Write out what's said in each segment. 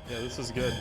Yeah, this is good.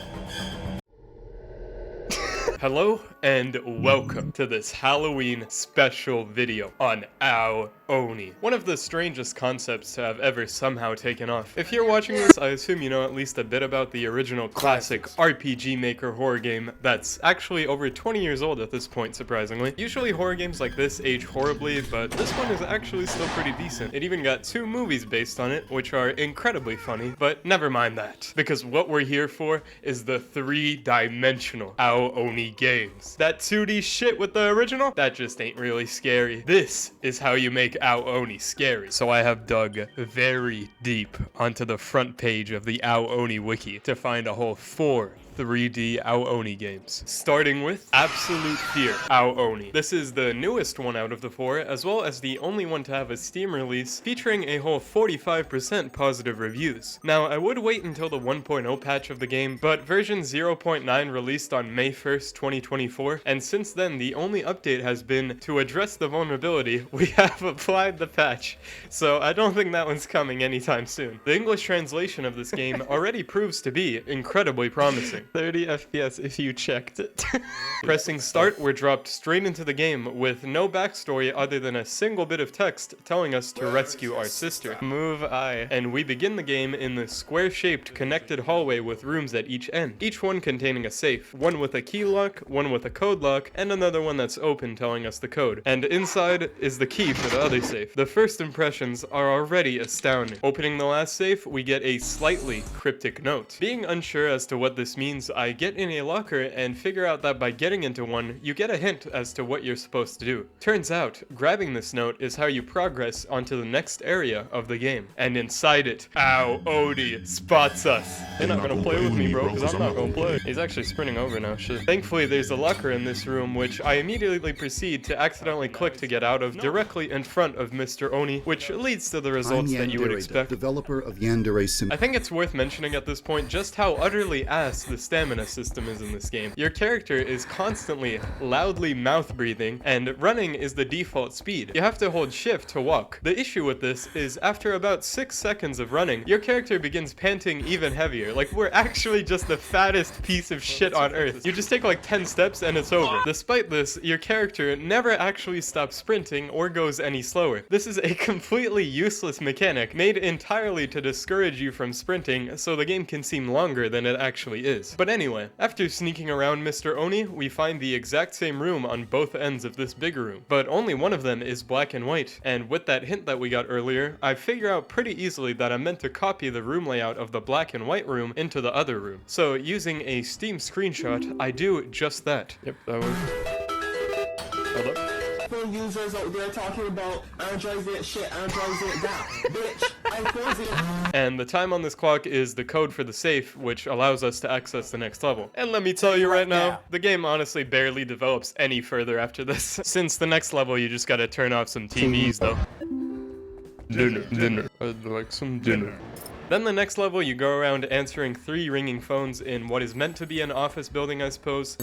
Hello and welcome to this Halloween special video on Ao Oni, one of the strangest concepts to have ever somehow taken off. If you're watching this, I assume you know at least a bit about the original classic RPG Maker horror game that's actually over 20 years old at this point, surprisingly. Usually horror games like this age horribly, but this one is actually still pretty decent. It even got 2 movies based on it, which are incredibly funny, but never mind that, because what we're here for is the 3-dimensional Ao Oni games. That 2D shit with the original, that just ain't really scary. This is how you make Ao Oni scary. So I have dug very deep onto the front page of the Ao Oni wiki to find a whole 4 3D Ao Oni games, starting with Absolute Fear Ao Oni. This is the newest one out of the 4, as well as the only one to have a Steam release, featuring a whole 45% positive reviews. Now, I would wait until the 1.0 patch of the game, but version 0.9 released on May 1st, 2024, and since then the only update has been to address the vulnerability. We have applied the patch, so I don't think that one's coming anytime soon. The English translation of this game already proves to be incredibly promising. 30 FPS if you checked it. Pressing start, we're dropped straight into the game with no backstory other than a single bit of text telling us to rescue our sister. Move I. And we begin the game in the square-shaped connected hallway with rooms at each end, each one containing a safe, one with a key lock, one with a code lock, and another one that's open telling us the code. And inside is the key for the other safe. The first impressions are already astounding. Opening the last safe, we get a slightly cryptic note. Being unsure as to what this means, I get in a locker and figure out that by getting into one, you get a hint as to what you're supposed to do. Turns out, grabbing this note is how you progress onto the next area of the game. And inside it, Ao Oni spots us. They're not gonna play with me, bro, because I'm not gonna play. He's actually sprinting over now, shit. Thankfully, there's a locker in this room, which I immediately proceed to accidentally click to get out of directly in front of Mr. Oni, which leads to the results that you would expect. Developer of Yandere I think it's worth mentioning at this point just how utterly ass the stamina system is in this game. Your character is constantly loudly mouth breathing, and running is the default speed. You have to hold shift to walk. The issue with this is after about 6 seconds of running, your character begins panting even heavier. Like, we're actually just the fattest piece of shit on earth. You just take like 10 steps and it's over. Despite this, your character never actually stops sprinting or goes any slower. This is a completely useless mechanic made entirely to discourage you from sprinting so the game can seem longer than it actually is. But anyway, after sneaking around Mr. Oni, we find the exact same room on both ends of this bigger room, but only one of them is black and white, and with that hint that we got earlier, I figure out pretty easily that I'm meant to copy the room layout of the black and white room into the other room. So using a Steam screenshot, I do just that. Yep, that one. Hold up. Users out there talking about Androids it shit, Androids it that, bitch, iPhones it. And the time on this clock is the code for the safe, which allows us to access the next level. And let me tell you right now, the game honestly barely develops any further after this. Since the next level, you just gotta turn off some TVs though. Dinner. I'd like some dinner. Then the next level, you go around answering 3 ringing phones in what is meant to be an office building, I suppose.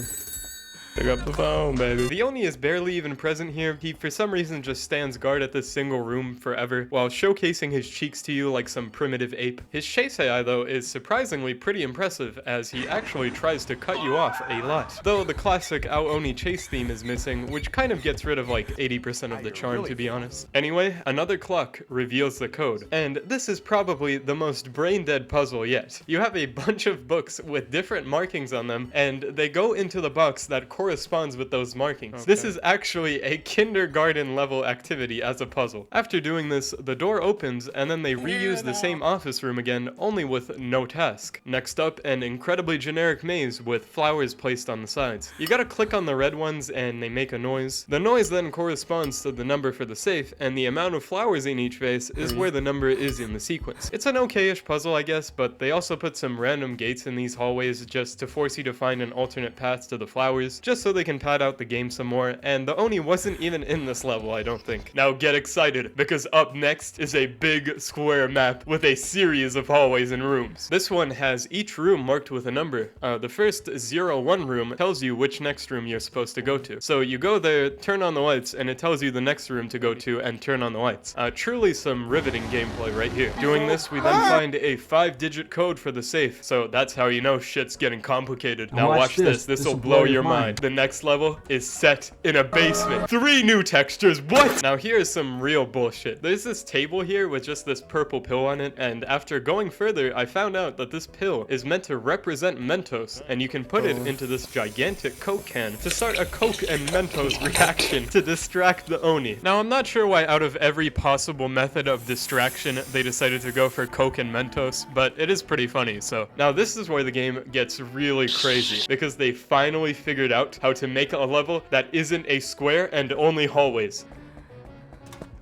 Pick up the phone, baby. The Oni is barely even present here. He, for some reason, just stands guard at this single room forever, while showcasing his cheeks to you like some primitive ape. His chase AI, though, is surprisingly pretty impressive, as he actually tries to cut you off a lot. Though the classic Ao Oni chase theme is missing, which kind of gets rid of like 80% of the charm, to be honest. Anyway, another clock reveals the code, and this is probably the most brain-dead puzzle yet. You have a bunch of books with different markings on them, and they go into the box that corresponds with those markings. Okay. This is actually a kindergarten level activity as a puzzle. After doing this, the door opens and then they reuse the same office room again, only with no task. Next up, an incredibly generic maze with flowers placed on the sides. You gotta click on the red ones and they make a noise. The noise then corresponds to the number for the safe, and the amount of flowers in each vase is where the number is in the sequence. It's an okay-ish puzzle, I guess, but they also put some random gates in these hallways just to force you to find an alternate path to the flowers, just so they can pad out the game some more, and the Oni wasn't even in this level, I don't think. Now get excited, because up next is a big square map with a series of hallways and rooms. This one has each room marked with a number. The first 01 room tells you which next room you're supposed to go to. So you go there, turn on the lights, and it tells you the next room to go to and turn on the lights. Truly some riveting gameplay right here. Doing this, we then find a 5-digit code for the safe. So that's how you know shit's getting complicated. Now watch this. This'll blow your mind. The next level is set in a basement. 3 new textures, what? Now here's some real bullshit. There's this table here with just this purple pill on it, and after going further, I found out that this pill is meant to represent Mentos, and you can put it into this gigantic Coke can to start a Coke and Mentos reaction to distract the Oni. Now I'm not sure why out of every possible method of distraction they decided to go for Coke and Mentos, but it is pretty funny. So now this is where the game gets really crazy, because they finally figured out how to make a level that isn't a square and only hallways.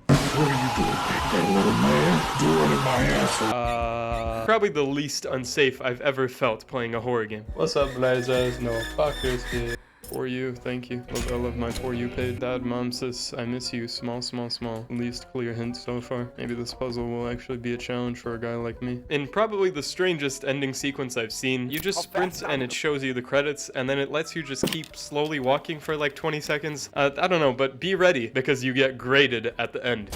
What are you doing back there, little man? Doing in my asshole. Probably the least unsafe I've ever felt playing a horror game. What's up, blazers? No fuckers, kid. For you, thank you. I love my For You page. Dad, mom, sis, I miss you. Small, small, small. Least clear hint so far. Maybe this puzzle will actually be a challenge for a guy like me. In probably the strangest ending sequence I've seen, you just sprint and it shows you the credits, and then it lets you just keep slowly walking for like 20 seconds. I don't know, but be ready, because you get graded at the end.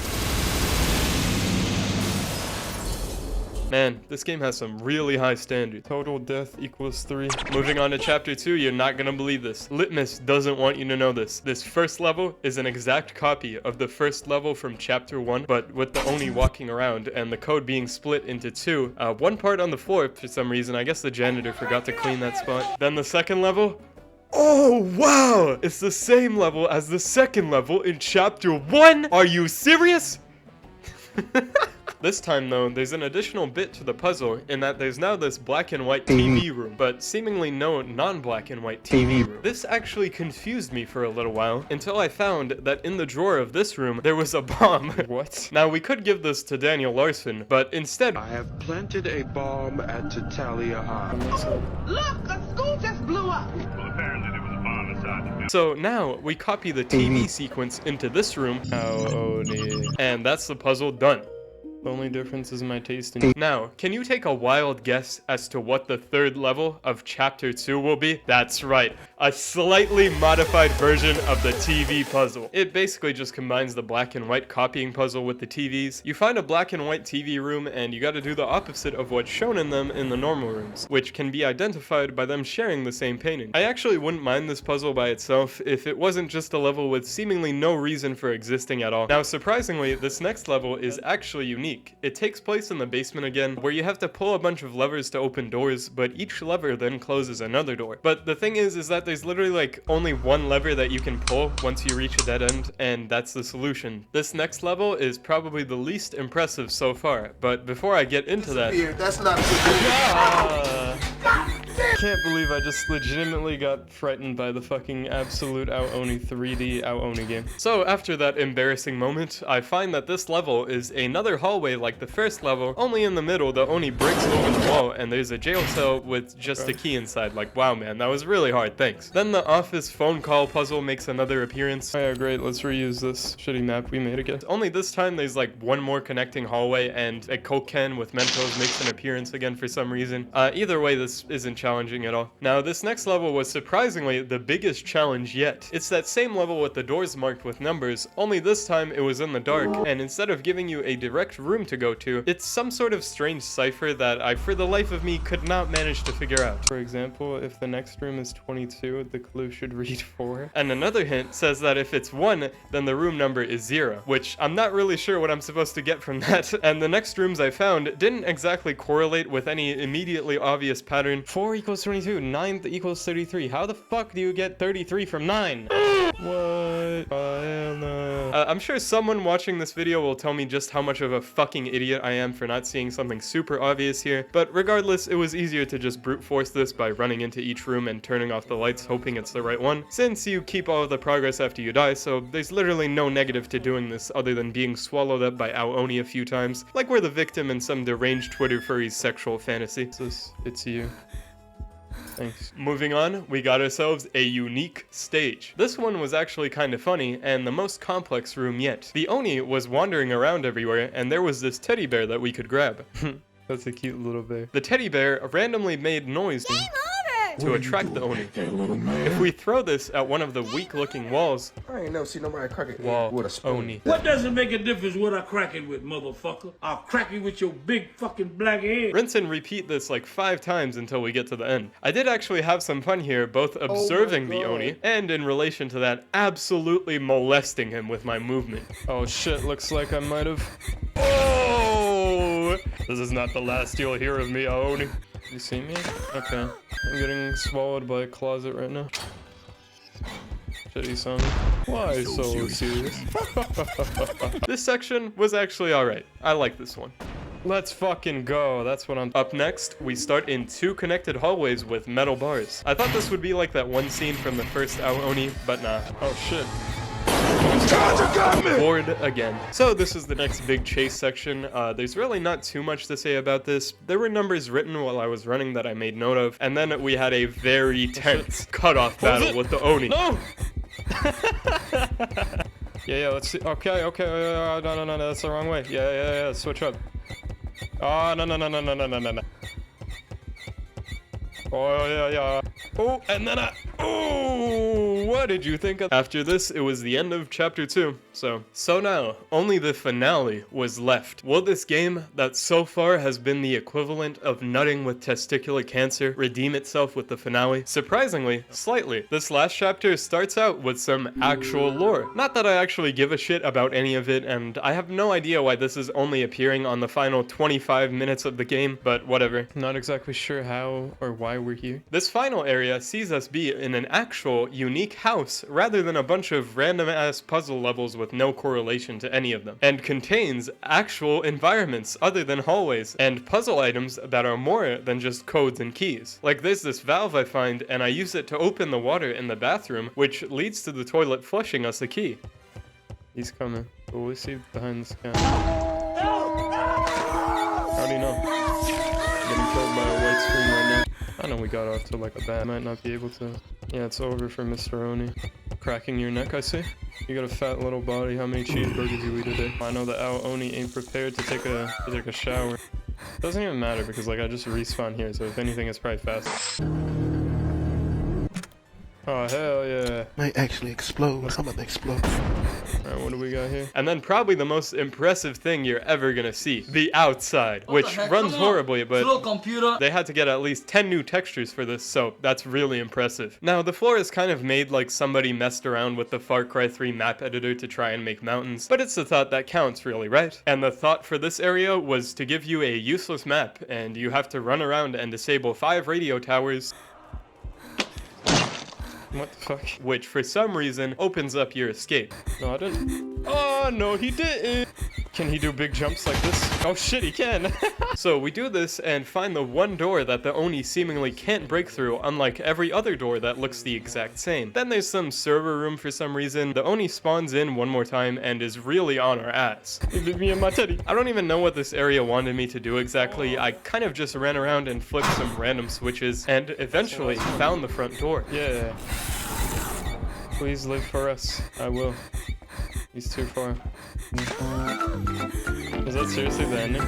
Man, this game has some really high standards. Total death equals 3. Moving on to chapter 2, you're not gonna believe this. Litmus doesn't want you to know this. This first level is an exact copy of the first level from chapter 1, but with the Oni walking around and the code being split into 2. One part on the floor for some reason. I guess the janitor forgot to clean that spot. Then the second level. Oh, wow! It's the same level as the second level in chapter 1? Are you serious? This time though, there's an additional bit to the puzzle in that there's now this black and white TV room, but seemingly no non-black and white TV room. This actually confused me for a little while until I found that in the drawer of this room, there was a bomb. What? Now we could give this to Daniel Larson, but instead— I have planted a bomb at Tatalia High. Look, a school just blew up. Well, apparently there was a bomb inside the building. So now we copy the TV sequence into this room. Ao Oni. And that's the puzzle done. The only difference is my taste in— Now, can you take a wild guess as to what the third level of chapter 2 will be? That's right, a slightly modified version of the TV puzzle. It basically just combines the black and white copying puzzle with the TVs. You find a black and white TV room and you gotta do the opposite of what's shown in them in the normal rooms, which can be identified by them sharing the same painting. I actually wouldn't mind this puzzle by itself if it wasn't just a level with seemingly no reason for existing at all. Now, surprisingly, this next level is actually unique. It takes place in the basement again, where you have to pull a bunch of levers to open doors, but each lever then closes another door. But the thing is that there's literally like only one lever that you can pull once you reach a dead end, and that's the solution. This next level is probably the least impressive so far, but before I get into that— That's not a I can't believe I just legitimately got frightened by the fucking absolute Ao Oni 3D Ao Oni game. So after that embarrassing moment, I find that this level is another hallway like the first level, only in the middle the Oni breaks over the wall and there's a jail cell with just a key inside. Like, wow man, that was really hard, thanks. Then the office phone call puzzle makes another appearance. Oh yeah, great, let's reuse this shitty map we made again. Only this time there's like one more connecting hallway and a Coke can with Mentos makes an appearance again for some reason. Either way, this isn't challenging at all. Now, this next level was surprisingly the biggest challenge yet. It's that same level with the doors marked with numbers, only this time it was in the dark, and instead of giving you a direct room to go to, it's some sort of strange cipher that I, for the life of me, could not manage to figure out. For example, if the next room is 22, the clue should read 4. And another hint says that if it's 1, then the room number is 0, which I'm not really sure what I'm supposed to get from that. And the next rooms I found didn't exactly correlate with any immediately obvious pattern. 4 equals 22, 9 equals 33. How the fuck do you get 33 from 9? What? I'm sure someone watching this video will tell me just how much of a fucking idiot I am for not seeing something super obvious here, but regardless, it was easier to just brute force this by running into each room and turning off the lights hoping it's the right one, since you keep all of the progress after you die, so there's literally no negative to doing this other than being swallowed up by Ao Oni a few times, like we're the victim in some deranged Twitter furry's sexual fantasy. It's you. Thanks. Moving on, we got ourselves a unique stage. This one was actually kind of funny and the most complex room yet. The Oni was wandering around everywhere and there was this teddy bear that we could grab. That's a cute little bear. The teddy bear randomly made noise to attract the Oni. If we throw this at one of the weak-looking walls, I ain't never seen nobody crack it wall with a spoon. Oni. What does it make a difference what I crack it with, motherfucker? I'll crack it with your big fucking black head. Rinse and repeat this like 5 times until we get to the end. I did actually have some fun here, both observing the Oni and in relation to that, absolutely molesting him with my movement. Oh shit, looks like I might have... Oh! This is not the last you'll hear of me, Ao Oni. You see me? Okay. I'm getting swallowed by a closet right now. Shitty son. Why so serious? This section was actually alright. I like this one. Let's fucking go. That's what I'm... Up next, we start in 2 connected hallways with metal bars. I thought this would be like that one scene from the first Ao Oni, but nah. Oh shit. Bored again. So this is the next big chase section. There's really not too much to say about this. There were numbers written while I was running that I made note of, and then we had a very tense cutoff battle with the Oni. No! Yeah, let's see. Okay, no, that's the wrong way. Yeah, switch up. Oh, no. Oh, yeah. Oh, and then oh, what did you think of? After this, it was the end of chapter 2. So now, only the finale was left. Will this game, that so far has been the equivalent of nutting with testicular cancer, redeem itself with the finale? Surprisingly, slightly. This last chapter starts out with some actual lore. Not that I actually give a shit about any of it, and I have no idea why this is only appearing on the final 25 minutes of the game, but whatever. Not exactly sure how or why we're here. This final area sees us be in an actual, unique house, rather than a bunch of random-ass puzzle levels with no correlation to any of them, and contains actual environments other than hallways, and puzzle items that are more than just codes and keys. Like there's this valve I find, and I use it to open the water in the bathroom, which leads to the toilet flushing us a key. He's coming, but we'll see behind this counter. How do you know? Getting killed by a white screen right now. I know we got off to like a bad. Might not be able to. Yeah, it's over for Mr. Oni. Cracking your neck, I see. You got a fat little body. How many cheeseburgers you eat today? I know that Ao Oni ain't prepared to take a shower. Doesn't even matter because like I just respawn here, so if anything, it's probably fast. Oh hell yeah! Might actually explode. I'm gonna explode. Alright, what do we got here? And then probably the most impressive thing you're ever gonna see. The outside. Which runs horribly, but they had to get at least 10 new textures for this, so that's really impressive. Now, the floor is kind of made like somebody messed around with the Far Cry 3 map editor to try and make mountains, but it's the thought that counts really, right? And the thought for this area was to give you a useless map, and you have to run around and disable 5 radio towers. What the fuck? Which, for some reason, opens up your escape. No, I didn't. Oh, no, he didn't. Can he do big jumps like this? Oh shit, he can. So we do this and find the one door that the Oni seemingly can't break through, unlike every other door that looks the exact same. Then there's some server room for some reason. The Oni spawns in one more time and is really on our ass. Leave me in my teddy. I don't even know what this area wanted me to do exactly. I kind of just ran around and flipped some random switches and eventually found the front door. Yeah. Please live for us. I will. He's too far. Is that seriously the ending?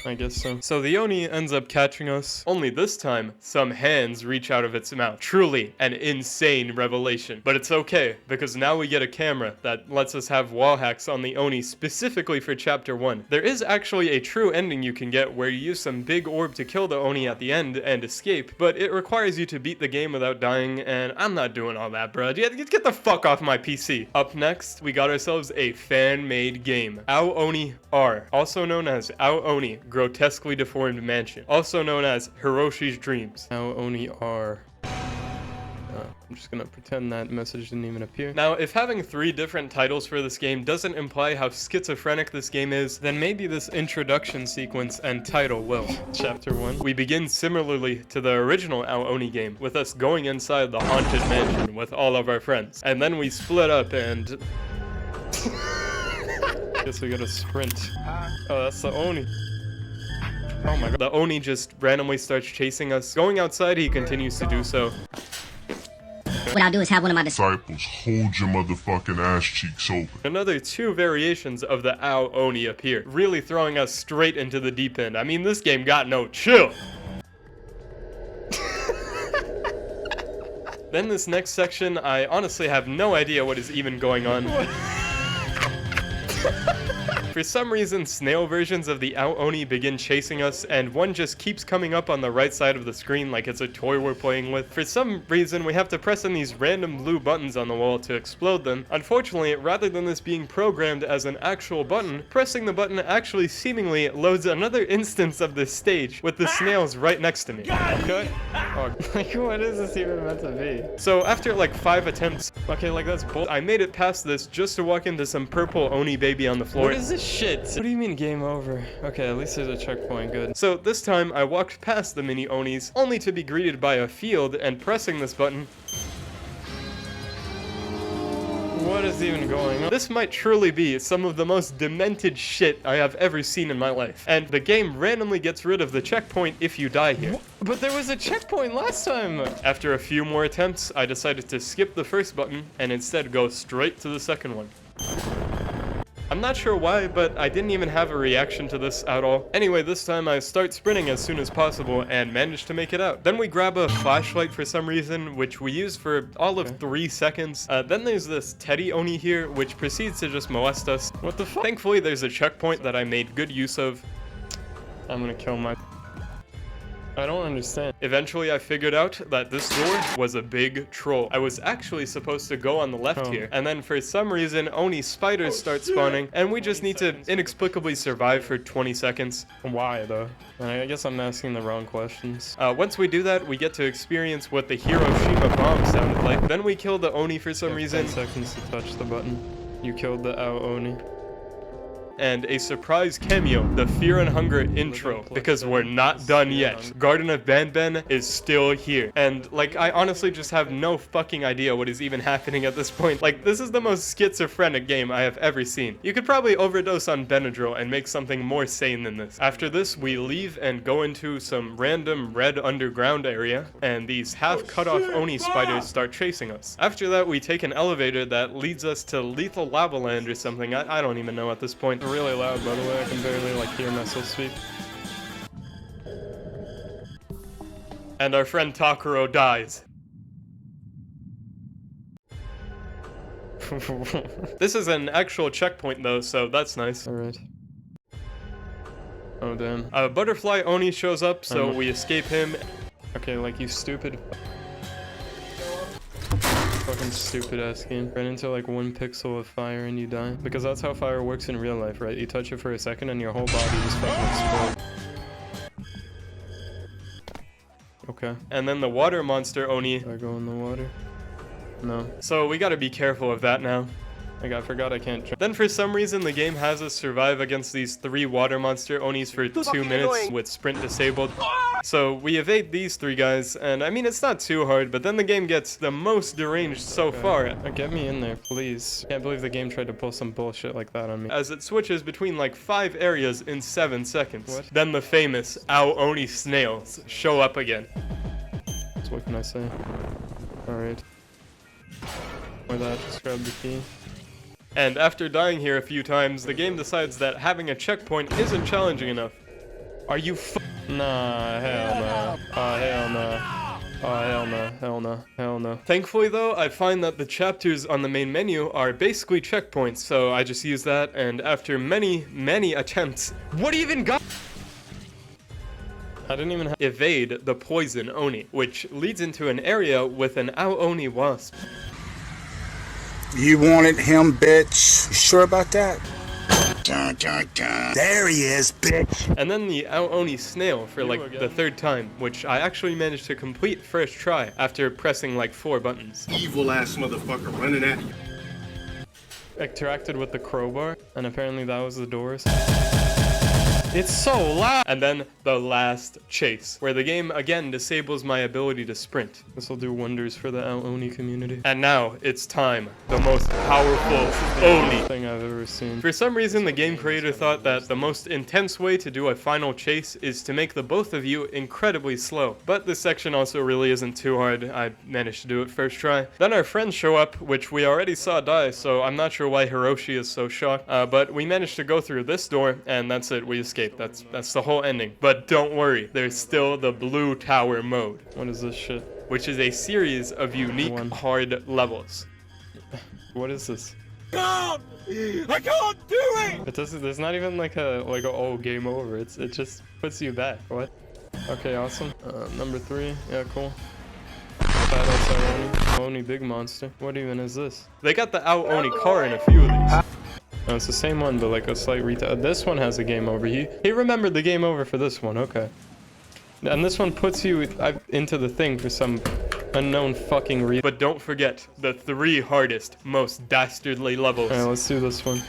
I guess so. So the Oni ends up catching us, only this time, some hands reach out of its mouth. Truly an insane revelation. But it's okay, because now we get a camera that lets us have wall hacks on the Oni specifically for chapter 1. There is actually a true ending you can get where you use some big orb to kill the Oni at the end and escape, but it requires you to beat the game without dying, and I'm not doing all that, bro. Get the fuck off my PC. Up next, we got ourselves a fan-made game, Ao Oni R, also known as Ao Oni Grotesquely Deformed Mansion, also known as Hiroshi's Dreams. Ao Oni R. I'm just gonna pretend that message didn't even appear. Now, if having 3 different titles for this game doesn't imply how schizophrenic this game is, then maybe this introduction sequence and title will. Chapter 1. We begin similarly to the original Ao Oni game, with us going inside the haunted mansion with all of our friends. And then we split up and... Guess we gotta sprint. Oh, that's the Oni. Oh my god. The Oni just randomly starts chasing us. Going outside, he continues to do so. What I'll do is have one of my Disciples, hold your motherfucking ass cheeks open. Another 2 variations of the Ao Oni appear, really throwing us straight into the deep end. I mean, this game got no chill. Then this next section, I honestly have no idea what is even going on. For some reason, snail versions of the Ao Oni begin chasing us, and one just keeps coming up on the right side of the screen like it's a toy we're playing with. For some reason, we have to press on these random blue buttons on the wall to explode them. Unfortunately, rather than this being programmed as an actual button, pressing the button actually seemingly loads another instance of this stage with the snails right next to me. Okay? Oh, like, what is this even meant to be? So after like 5 attempts, okay, like that's bull. I made it past this just to walk into some purple Oni baby on the floor. What is this shit? What do you mean game over? Okay, at least there's a checkpoint, good. So this time I walked past the mini Onis, only to be greeted by a field, and pressing this button. What is even going on? This might truly be some of the most demented shit I have ever seen in my life. And the game randomly gets rid of the checkpoint if you die here. But there was a checkpoint last time! After a few more attempts, I decided to skip the first button and instead go straight to the second one. I'm not sure why, but I didn't even have a reaction to this at all. Anyway, this time I start sprinting as soon as possible and manage to make it out. Then we grab a flashlight for some reason, which we use for all of 3 seconds. Then there's this Teddy Oni here, which proceeds to just molest us. What the fuck? Thankfully, there's a checkpoint that I made good use of. I'm gonna kill my... I don't understand. Eventually, I figured out that this door was a big troll. I was actually supposed to go on the left here, and then for some reason, Oni spiders start spawning, and we just need to inexplicably survive for 20 seconds. Why, though? I guess I'm asking the wrong questions. Once we do that, we get to experience what the Hiroshima bomb sounded like. Then we kill the Oni for some reason. 10 seconds to touch the button. You killed the Ao Oni. And a surprise cameo, the Fear and Hunger intro, because we're not done yet. Garden of Banban is still here. And, like, I honestly just have no fucking idea what is even happening at this point. Like, this is the most schizophrenic game I have ever seen. You could probably overdose on Benadryl and make something more sane than this. After this, we leave and go into some random red underground area, and these half-cut-off Oni spiders start chasing us. After that, we take an elevator that leads us to Lethal Lava Land or something. I don't even know at this point. Really loud, by the way. I can barely like hear myself speak. And our friend Takuro dies. This is an actual checkpoint though, so that's nice. Alright. Oh damn. A butterfly Oni shows up, so we escape him. Okay, like you stupid. Fucking stupid ass game. Ran into like 1 pixel of fire and you die. Because that's how fire works in real life, right? You touch it for a second and your whole body just fucking explodes. Okay. And then the water monster Oni. Do I go in the water? No. So we gotta be careful of that now. Like, I forgot I can't jump. Then for some reason, the game has us survive against these 3 water monster Onis for 2 minutes with sprint disabled. So we evade these 3 guys, and I mean, it's not too hard, but then the game gets the most deranged so far. Get me in there, please. Can't believe the game tried to pull some bullshit like that on me. As it switches between like 5 areas in 7 seconds. What? Then the famous Ao Oni snails show up again. So what can I say? Alright. Or that, just grab the key. And after dying here a few times, the game decides that having a checkpoint isn't challenging enough. Are you Nah, hell no. Oh, hell no. Oh, hell no. Hell no. Hell no. Thankfully, though, I find that the chapters on the main menu are basically checkpoints, so I just use that, and after many attempts... What even got... I didn't even evade the poison Oni, which leads into an area with an Ao Oni wasp. You wanted him, bitch. You sure about that? Dun, dun, dun. There he is, bitch. And then the Ao Oni snail for like the 3rd time, which I actually managed to complete first try after pressing like 4 buttons. Evil ass motherfucker running at you. Interacted with the crowbar, and apparently that was the doors. It's so loud! And then the last chase, where the game again disables my ability to sprint. This will do wonders for the Ao Oni community. And now it's time. The most powerful Oni thing I've ever seen. For some reason, the game creator thought that the most intense way to do a final chase is to make the both of you incredibly slow. But this section also really isn't too hard. I managed to do it first try. Then our friends show up, which we already saw die, so I'm not sure why Hiroshi is so shocked. But we managed to go through this door, and that's it. We escaped. That's the whole ending. But don't worry, there's still the blue tower mode. What is this shit? Which is a series of unique hard levels. What is this? I can't do it! It doesn't. There's not even like a oh, game over. It just puts you back. What? Okay, awesome. Number 3. Yeah, cool. Badass Ao Oni. Oni big monster. What even is this? They got the Ao Oni car in a few of these. No, it's the same one, but like a slight retouch. This one has a game over. He remembered the game over for this one. Okay. And this one puts you into the thing for some unknown fucking reason. But don't forget the 3 hardest, most dastardly levels. Alright, let's do this one.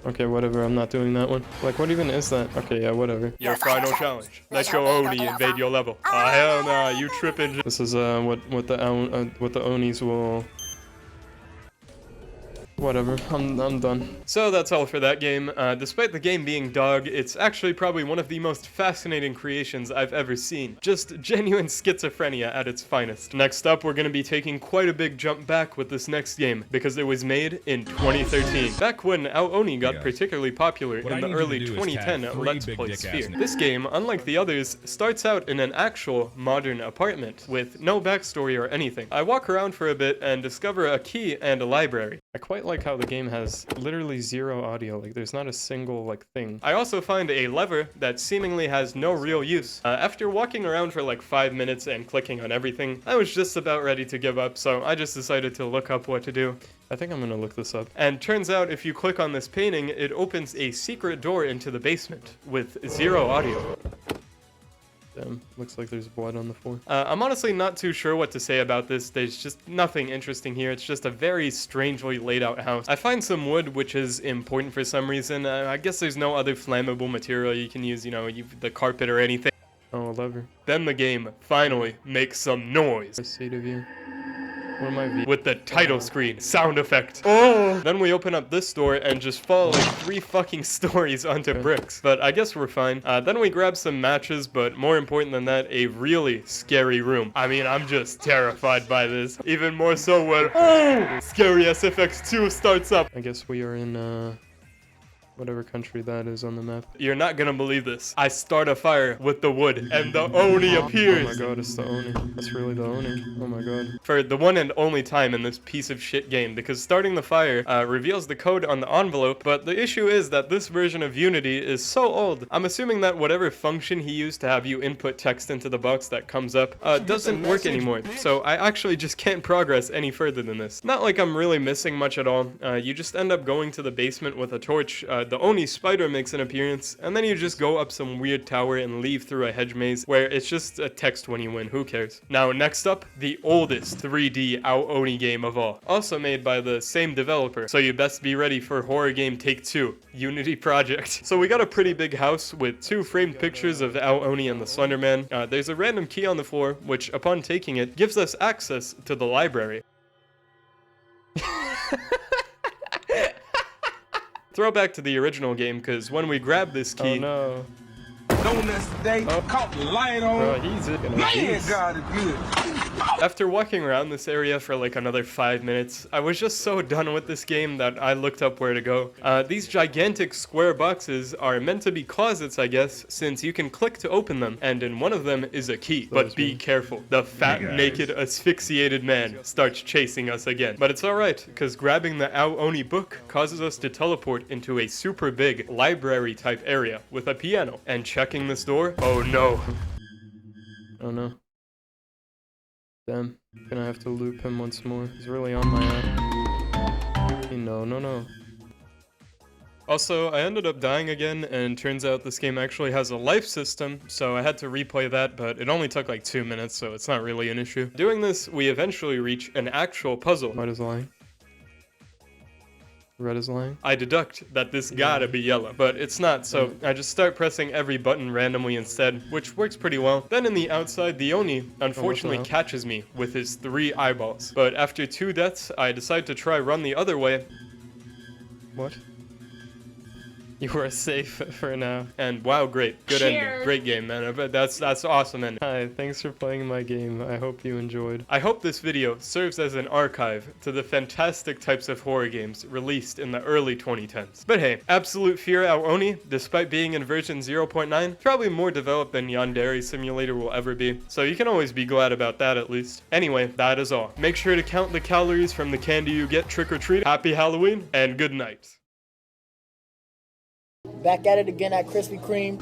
Okay, whatever. I'm not doing that one. Like, what even is that? Okay, yeah, whatever. Your final challenge. Let your Oni invade your level. Ah, hell nah, you tripping. This is what the Onis will. Whatever, I'm done. So that's all for that game. Despite the game being dog, it's actually probably one of the most fascinating creations I've ever seen. Just genuine schizophrenia at its finest. Next up, we're gonna be taking quite a big jump back with this next game, because it was made in 2013. Back when Ao Oni got particularly popular in the early 2010 Let's Play sphere. This game, unlike the others, starts out in an actual modern apartment, with no backstory or anything. I walk around for a bit and discover a key and a library. I quite like how the game has literally 0 audio, like there's not a single like thing. I also find a lever that seemingly has no real use. After walking around for like 5 minutes and clicking on everything, I was just about ready to give up, so I just decided to look up what to do. I think I'm gonna look this up. And turns out if you click on this painting, it opens a secret door into the basement with 0 audio. Damn, looks like there's blood on the floor. I'm honestly not too sure what to say about this. There's just nothing interesting here. It's just a very strangely laid out house. I find some wood, which is important for some reason. I guess there's no other flammable material you can use, you know, the carpet or anything. Oh, a lever. Then the game finally makes some noise. State of view. What am I with the title screen sound effect. Oh! Then we open up this door and just fall like 3 fucking stories onto bricks. But I guess we're fine. Then we grab some matches, but more important than that, a really scary room. I mean, I'm just terrified by this. Even more so when Scary SFX 2 starts up. I guess we are in whatever country that is on the map. You're not gonna believe this. I start a fire with the wood, and the Oni appears. Oh my god, it's the Oni. That's really the Oni. Oh my god. For the one and only time in this piece of shit game, because starting the fire reveals the code on the envelope, but the issue is that this version of Unity is so old. I'm assuming that whatever function he used to have you input text into the box that comes up doesn't work anymore. So I actually just can't progress any further than this. Not like I'm really missing much at all. You just end up going to the basement with a torch. The Oni spider makes an appearance, and then you just go up some weird tower and leave through a hedge maze where it's just a text when you win, who cares. Now next up, the oldest 3D Ao Oni game of all, also made by the same developer, so you best be ready for horror game take 2, Unity Project. So we got a pretty big house with 2 framed pictures of Ao Oni and the Slender Man. There's a random key on the floor, which upon taking it, gives us access to the library. Throwback to the original game, because when we grab this key... Oh no. Caught the light on. Bro, he's man, God is good. After walking around this area for like another 5 minutes, I was just so done with this game that I looked up where to go. These gigantic square boxes are meant to be closets, I guess, since you can click to open them, and in one of them is a key. But be careful. The fat, naked, asphyxiated man starts chasing us again. But it's alright, because grabbing the Ao Oni book causes us to teleport into a super big library-type area with a piano, and checking this door. Oh no. Oh no. Damn. Gonna have to loop him once more. He's really on my ass. No. Also, I ended up dying again, and turns out this game actually has a life system, so I had to replay that, but it only took like 2 minutes, so it's not really an issue. Doing this, we eventually reach an actual puzzle. Might as well. Red is lying. I deduct that this gotta be yellow, but it's not, so I just start pressing every button randomly instead, which works pretty well. Then in the outside, the Oni unfortunately catches me with his 3 eyeballs. But after 2 deaths, I decide to try run the other way. What? You are safe for now. And wow, great. Good ending. Great game, man. That's awesome ending. Hi, thanks for playing my game. I hope you enjoyed. I hope this video serves as an archive to the fantastic types of horror games released in the early 2010s. But hey, Absolute Fear Ao Oni, despite being in version 0.9, probably more developed than Yandere Simulator will ever be. So you can always be glad about that at least. Anyway, that is all. Make sure to count the calories from the candy you get trick or treat. Happy Halloween and good night. Back at it again at Krispy Kreme.